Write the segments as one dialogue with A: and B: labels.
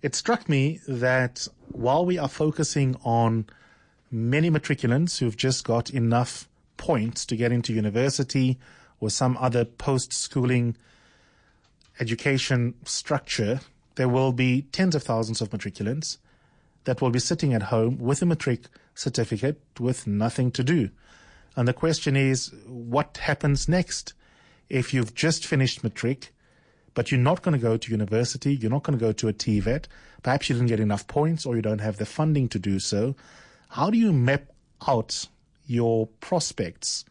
A: It struck me that while we are focusing on many matriculants who've just got enough points to get into university or some other post-schooling education structure, there will be tens of thousands of matriculants that will be sitting at home with a matric certificate with nothing to do. And the question is, what happens next? If you've just finished matric, but you're not going to go to university, you're not going to go to a TVET, perhaps you didn't get enough points or you don't have the funding to do so, how do you map out your prospects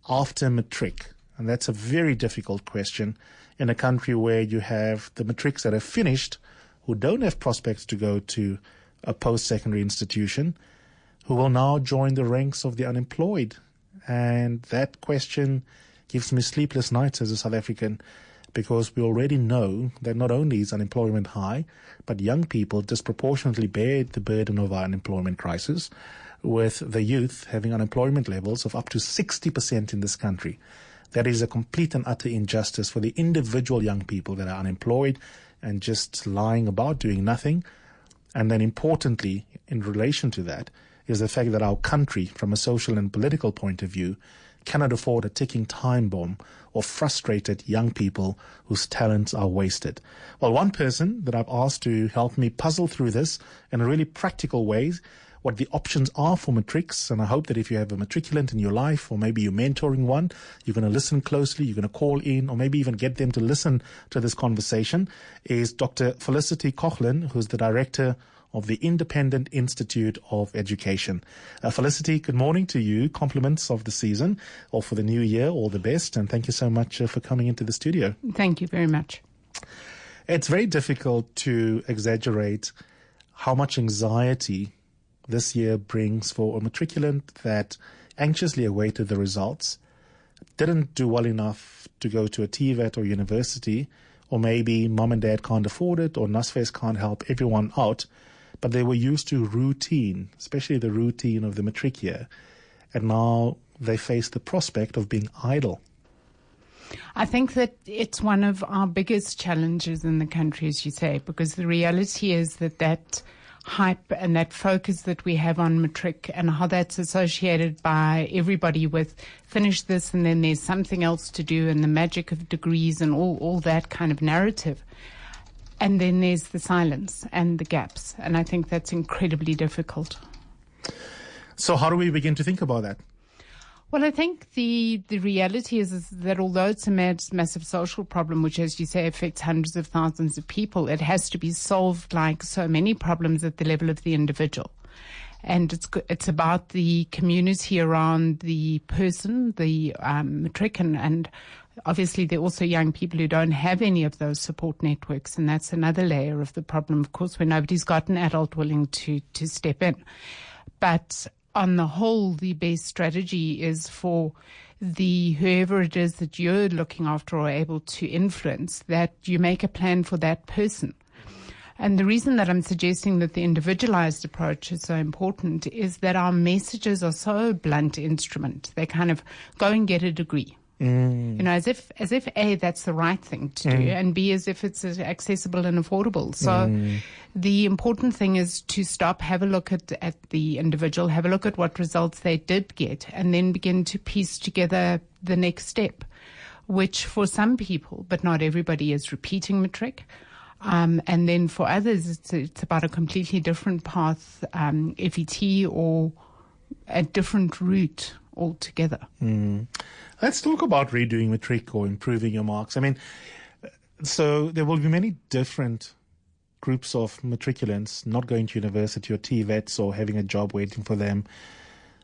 A: after matric? And that's a very difficult question in a country where you have the matrics that have finished who don't have prospects to go to a post-secondary institution, who will now join the ranks of the unemployed. And that question gives me sleepless nights as a South African, because we already know that not only is unemployment high, but young people disproportionately bear the burden of our unemployment crisis, with the youth having unemployment levels of up to 60% in this country. That is a complete and utter injustice for the individual young people that are unemployed and just lying about doing nothing. And then importantly, in relation to that, is the fact that our country, from a social and political point of view, cannot afford a ticking time bomb of frustrated young people whose talents are wasted. Well, one person that I've asked to help me puzzle through this in a really practical way, what the options are for matrics, and I hope that if you have a matriculant in your life, or maybe you're mentoring one, you're going to listen closely, you're going to call in, or maybe even get them to listen to this conversation, is Dr. Felicity Coughlan, who's the director of the Independent Institute of Education. Felicity, good morning to you. Compliments of the season, or for the new year, all the best, and thank you so much for coming into the studio.
B: Thank you very much.
A: It's very difficult to exaggerate how much anxiety this year brings for a matriculant that anxiously awaited the results, didn't do well enough to go to a TVET or university, or maybe mom and dad can't afford it, or NSFAS can't help everyone out, but they were used to routine, especially the routine of the matric year, and now they face the prospect of being idle.
B: I think that it's one of our biggest challenges in the country, as you say, because the reality is that hype and that focus that we have on matric and how that's associated by everybody with finish this and then there's something else to do and the magic of degrees and all that kind of narrative. And then there's the silence and the gaps. And I think that's incredibly difficult.
A: So how do we begin to think about that?
B: Well, I think the reality is that although it's a massive social problem, which, as you say, affects hundreds of thousands of people, it has to be solved like so many problems at the level of the individual. And it's about the community around the person, the matric, and obviously there are also young people who don't have any of those support networks, and that's another layer of the problem, of course, where nobody's got an adult willing to step in. But on the whole, the best strategy is for whoever it is that you're looking after or able to influence, that you make a plan for that person. And the reason that I'm suggesting that the individualized approach is so important is that our messages are so blunt instrument. They kind of go and get a degree. You know, as if A, that's the right thing to do, and B, as if it's accessible and affordable. So the important thing is to stop, have a look at the individual, have a look at what results they did get, and then begin to piece together the next step, which for some people, but not everybody, is repeating matric. And then for others, it's about a completely different path, FET, or a different route altogether.
A: Let's talk about redoing matric or improving your marks. I mean, so there will be many different groups of matriculants not going to university or TVETs or having a job waiting for them,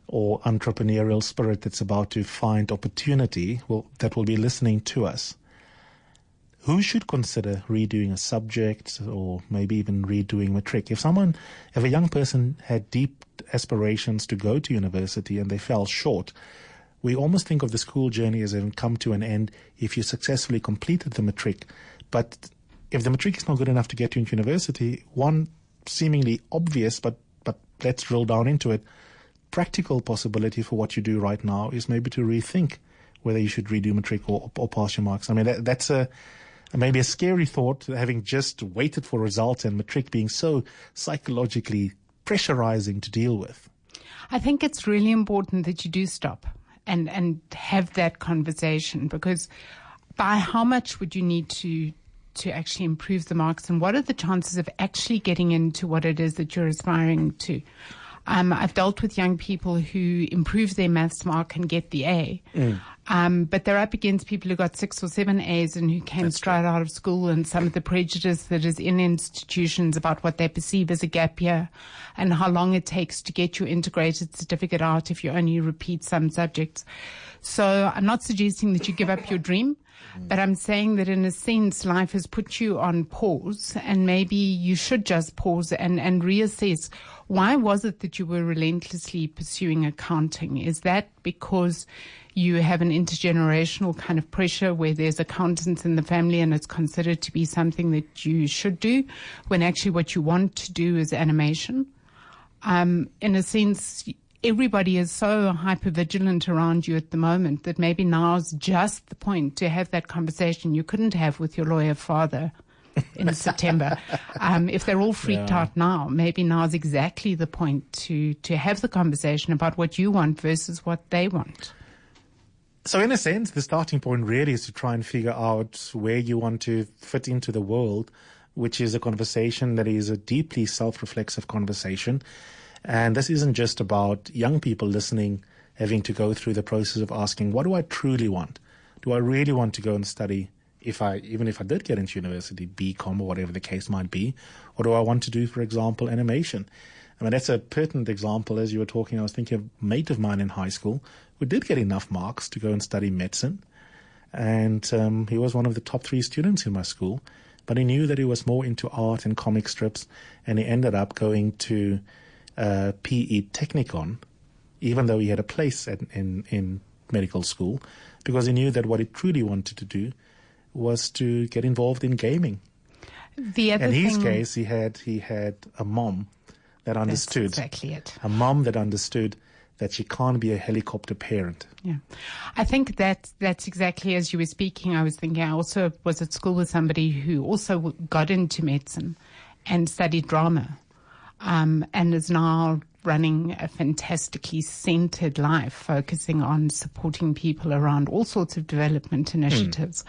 A: or entrepreneurial spirit that's about to find opportunity that will be listening to us. Who should consider redoing a subject or maybe even redoing matric? If a young person had deep aspirations to go to university and they fell short, we almost think of the school journey as having come to an end if you successfully completed the matric. But if the matric is not good enough to get you into university, one seemingly obvious, but let's drill down into it, practical possibility for what you do right now is maybe to rethink whether you should redo matric or pass your marks. I mean, that's a maybe a scary thought, having just waited for results and matric being so psychologically pressurizing to deal with?
B: I think it's really important that you do stop and have that conversation, because by how much would you need to actually improve the marks, and what are the chances of actually getting into what it is that you're aspiring to? I've dealt with young people who improve their maths mark and get the A. But they're up against people who got 6 or 7 A's and who came straight out of school, and some of the prejudice that is in institutions about what they perceive as a gap year and how long it takes to get your integrated certificate out if you only repeat some subjects. So I'm not suggesting that you give up your dream, but I'm saying that in a sense, life has put you on pause, and maybe you should just pause and reassess. Why was it that you were relentlessly pursuing accounting? Is that because you have an intergenerational kind of pressure where there's accountants in the family and it's considered to be something that you should do, when actually what you want to do is animation? In a sense, everybody is so hypervigilant around you at the moment that maybe now's just the point to have that conversation you couldn't have with your lawyer father in September. If they're all freaked out now, maybe now's exactly the point to have the conversation about what you want versus what they want.
A: So in a sense, the starting point really is to try and figure out where you want to fit into the world, which is a conversation that is a deeply self-reflexive conversation. And this isn't just about young people listening, having to go through the process of asking, what do I truly want? Do I really want to go and study, even if I did get into university, BCom or whatever the case might be? Or do I want to do, for example, animation? I mean, that's a pertinent example. As you were talking, I was thinking of a mate of mine in high school who did get enough marks to go and study medicine. And he was one of the top 3 students in my school. But he knew that he was more into art and comic strips. And he ended up going to PE Technikon, even though he had a place in medical school, because he knew that what he truly wanted to do was to get involved in gaming. In his case, he had a mom that understood.
B: That's exactly it.
A: A mom that understood that she can't be a helicopter parent.
B: Yeah. I think that's exactly as you were speaking. I was thinking, I also was at school with somebody who also got into medicine and studied drama, and is now running a fantastically centered life, focusing on supporting people around all sorts of development initiatives.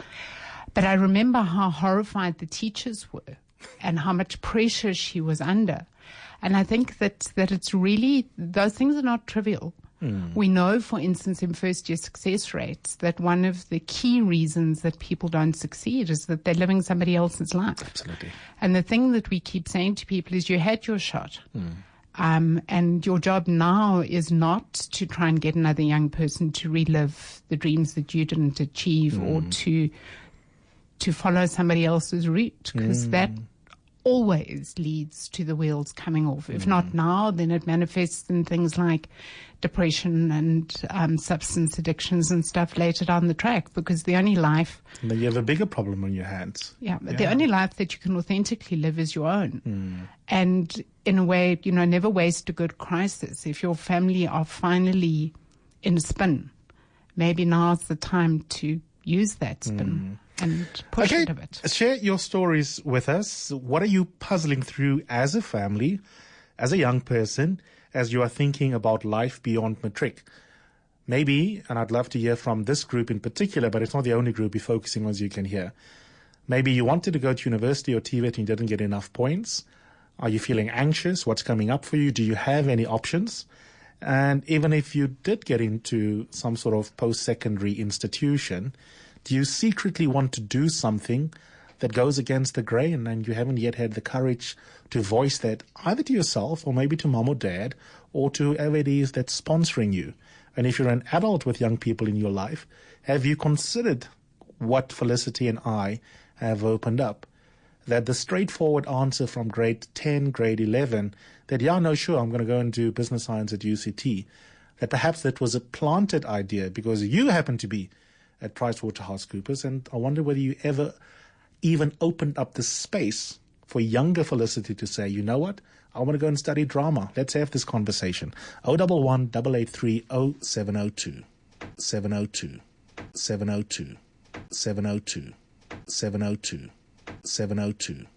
B: But I remember how horrified the teachers were and how much pressure she was under. And I think that it's really, those things are not trivial. We know, for instance, in first-year success rates, that one of the key reasons that people don't succeed is that they're living somebody else's life.
A: Absolutely.
B: And the thing that we keep saying to people is, you had your shot. And your job now is not to try and get another young person to relive the dreams that you didn't achieve, or to follow somebody else's route, because that always leads to the wheels coming off. If not now, then it manifests in things like depression and substance addictions and stuff later down the track, because the only life...
A: And then you have a bigger problem on your hands.
B: The only life that you can authentically live is your own. And in a way, never waste a good crisis. If your family are finally in a spin, maybe now's the time to use that spin and push it a bit.
A: Share your stories with us. What are you puzzling through as a family, as a young person, as you are thinking about life beyond matric? Maybe, and I'd love to hear from this group in particular, but it's not the only group you're focusing on, as you can hear. Maybe you wanted to go to university or TVET and you didn't get enough points. Are you feeling anxious? What's coming up for you? Do you have any options? And even if you did get into some sort of post-secondary institution, do you secretly want to do something that goes against the grain and you haven't yet had the courage to voice that either to yourself or maybe to mom or dad or to whoever it is that's sponsoring you? And if you're an adult with young people in your life, have you considered what Felicity and I have opened up? That the straightforward answer from grade 10, grade 11, that, I'm going to go and do business science at UCT, that perhaps that was a planted idea because you happen to be at PricewaterhouseCoopers, and I wonder whether you ever even opened up the space for younger Felicity to say, you know what, I want to go and study drama. Let's have this conversation. 011 883 0702 702 702 702 702. 702.